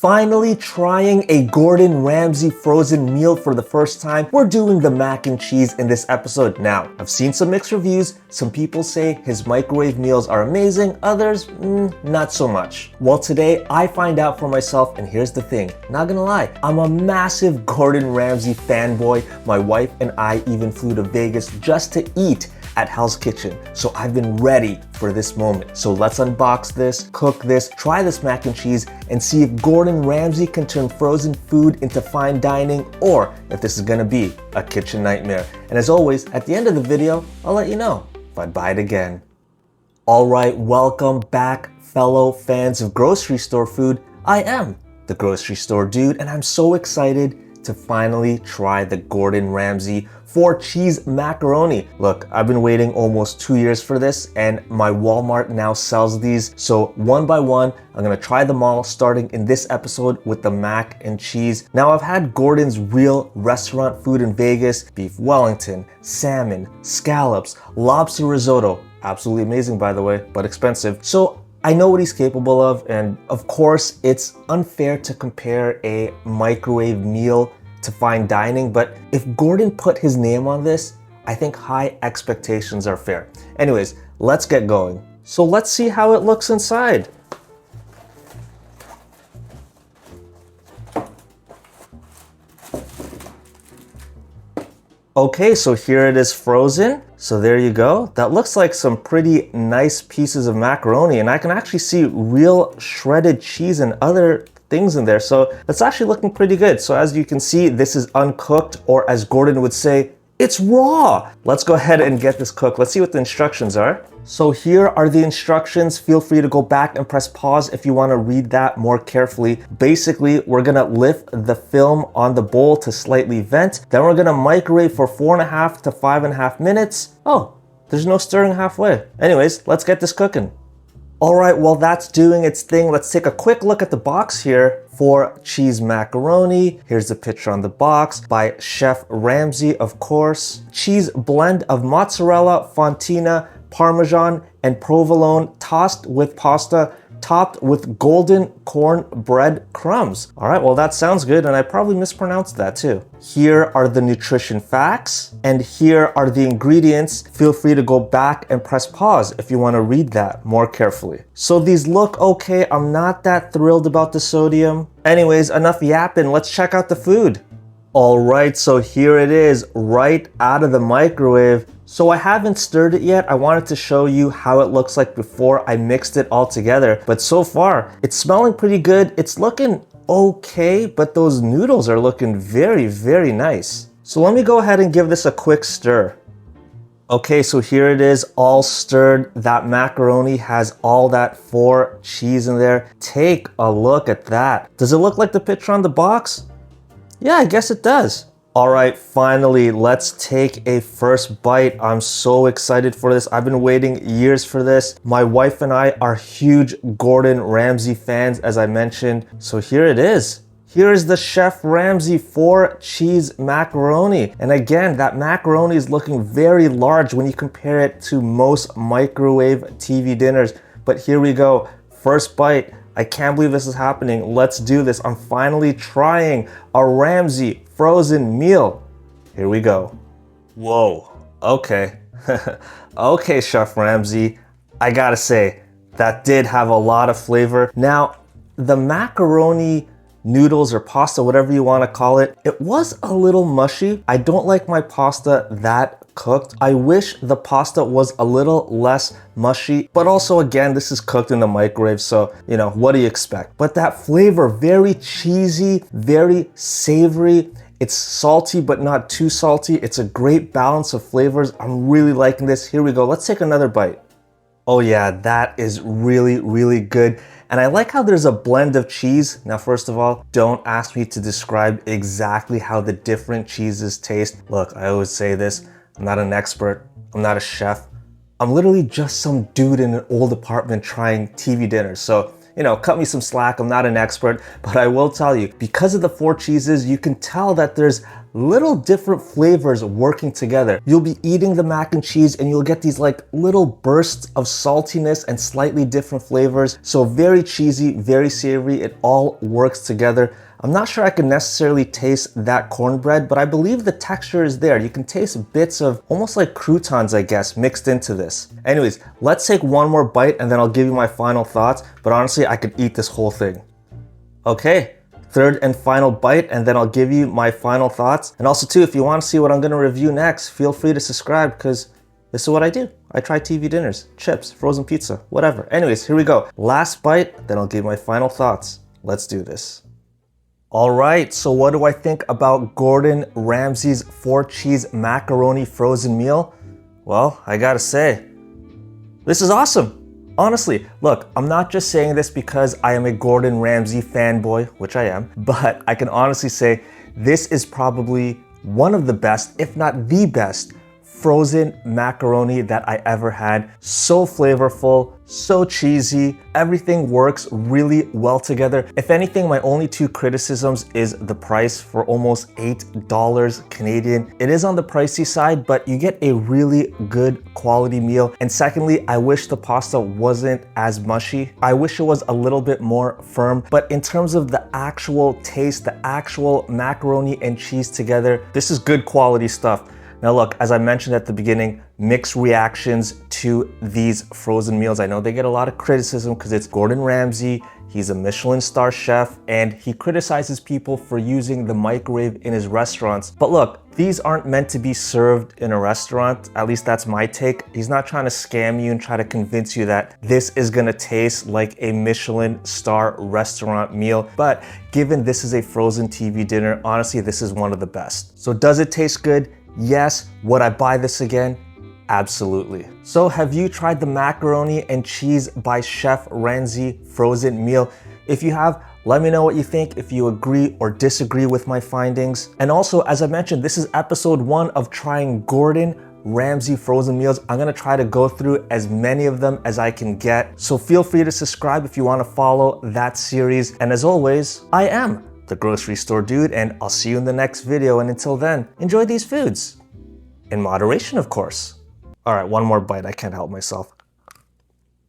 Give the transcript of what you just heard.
Finally trying a Gordon Ramsay frozen meal for the first time. We're doing the mac and cheese in this episode. Now, I've seen some mixed reviews. Some people say his microwave meals are amazing, others, not so much. Well, today I find out for myself, and here's the thing, not gonna lie, I'm a massive Gordon Ramsay fanboy. My wife and I even flew to Vegas just to eat at Hell's Kitchen. So I've been ready for this moment. So let's unbox this, cook this, try this mac and cheese, and see if Gordon Ramsay can turn frozen food into fine dining, or if this is gonna be a kitchen nightmare. And as always, at the end of the video, I'll let you know if I'd buy it again. All right, welcome back, fellow fans of grocery store food. I am the grocery store dude, and I'm so excited to finally try the Gordon Ramsay 4-cheese macaroni. Look, I've been waiting almost 2 years for this, and my Walmart now sells these. So one by one, I'm gonna try them all, starting in this episode with the mac and cheese. Now, I've had Gordon's real restaurant food in Vegas: beef Wellington, salmon, scallops, lobster risotto. Absolutely amazing, by the way, but expensive. So I know what he's capable of, and of course, it's unfair to compare a microwave meal to fine dining, but if Gordon put his name on this, I think high expectations are fair. Anyways, let's get going. So let's see how it looks inside. Okay, so here it is frozen. So there you go. That looks like some pretty nice pieces of macaroni, and I can actually see real shredded cheese and other things in there. So it's actually looking pretty good. So as you can see, this is uncooked, or as Gordon would say, it's raw. Let's go ahead and get this cooked. Let's see what the instructions are. So here are the instructions. Feel free to go back and press pause if you want to read that more carefully. Basically, we're gonna lift the film on the bowl to slightly vent. Then we're gonna microwave for 4.5 to 5.5 minutes. Oh, there's no stirring halfway. Anyways, let's get this cooking. All right, while that's doing its thing, let's take a quick look at the box here for cheese macaroni. Here's the picture on the box by Chef Ramsay, of course. Cheese blend of mozzarella, fontina, Parmesan, and provolone, tossed with pasta, topped with golden corn bread crumbs. All right, well, that sounds good, and I probably mispronounced that too. Here are the nutrition facts, and here are the ingredients. Feel free to go back and press pause if you want to read that more carefully. So these look okay. I'm not that thrilled about the sodium. Anyways, enough yapping. Let's check out the food. All right, so here it is right out of the microwave. So I haven't stirred it yet. I wanted to show you how it looks like before I mixed it all together. But so far, it's smelling pretty good. It's looking okay, but those noodles are looking very, very nice. So let me go ahead and give this a quick stir. Okay, so here it is, all stirred. That macaroni has all that 4 cheese in there. Take a look at that. Does it look like the picture on the box? Yeah, I guess it does. All right, finally, let's take a first bite. I'm so excited for this. I've been waiting years for this. My wife and I are huge Gordon Ramsay fans, as I mentioned. So here it is. Here is the Chef Ramsay 4-cheese macaroni. And again, that macaroni is looking very large when you compare it to most microwave TV dinners. But here we go, first bite. I can't believe this is happening. Let's do this. I'm finally trying a Ramsay frozen meal. Here we go. Whoa, okay. Okay, Chef Ramsay, I gotta say, that did have a lot of flavor. Now, the macaroni noodles or pasta, whatever you wanna call it, it was a little mushy. I don't like my pasta that cooked. I wish the pasta was a little less mushy, but also again, this is cooked in the microwave, so you know, what do you expect? But that flavor, very cheesy, very savory. It's salty, but not too salty. It's a great balance of flavors. I'm really liking this. Here we go. Let's take another bite. Oh yeah, that is really, really good. And I like how there's a blend of cheese. Now, first of all, don't ask me to describe exactly how the different cheeses taste. Look, I always say this, I'm not an expert, I'm not a chef. I'm literally just some dude in an old apartment trying TV dinners. So, cut me some slack. I'm not an expert, but I will tell you, because of the 4 cheeses, you can tell that there's little different flavors working together. You'll be eating the mac and cheese and you'll get these like little bursts of saltiness and slightly different flavors. So very cheesy, very savory. It all works together. I'm not sure I can necessarily taste that cornbread, but I believe the texture is there. You can taste bits of almost like croutons, I guess, mixed into this. Anyways, let's take one more bite and then I'll give you my final thoughts. But honestly, I could eat this whole thing. Okay. Third and final bite, and then I'll give you my final thoughts. And also too, if you want to see what I'm going to review next, feel free to subscribe because this is what I do. I try TV dinners, chips, frozen pizza, whatever. Anyways, here we go. Last bite, then I'll give my final thoughts. Let's do this. All right, so what do I think about Gordon Ramsay's 4-cheese macaroni frozen meal? Well, I gotta say, this is awesome. Honestly, look, I'm not just saying this because I am a Gordon Ramsay fanboy, which I am, but I can honestly say this is probably one of the best, if not the best, frozen macaroni that I ever had. So flavorful, so cheesy, everything works really well together. If anything, my only 2 criticisms is the price for almost $8 Canadian. It is on the pricey side, but you get a really good quality meal. And secondly, I wish the pasta wasn't as mushy. I wish it was a little bit more firm, but in terms of the actual taste, the actual macaroni and cheese together, this is good quality stuff. Now look, as I mentioned at the beginning, mixed reactions to these frozen meals. I know they get a lot of criticism because it's Gordon Ramsay, he's a Michelin star chef, and he criticizes people for using the microwave in his restaurants. But look, these aren't meant to be served in a restaurant. At least that's my take. He's not trying to scam you and try to convince you that this is gonna taste like a Michelin star restaurant meal. But given this is a frozen TV dinner, honestly, this is one of the best. So does it taste good? Yes. Would I buy this again? Absolutely. So have you tried the macaroni and cheese by Chef Ramsay frozen meal? If you have, let me know what you think, if you agree or disagree with my findings. And also, as I mentioned, this is episode 1 of trying Gordon Ramsay frozen meals. I'm gonna try to go through as many of them as I can get. So feel free to subscribe if you wanna follow that series. And as always, I am the grocery store dude, and I'll see you in the next video. And until then, enjoy these foods. In moderation, of course. All right, one more bite, I can't help myself.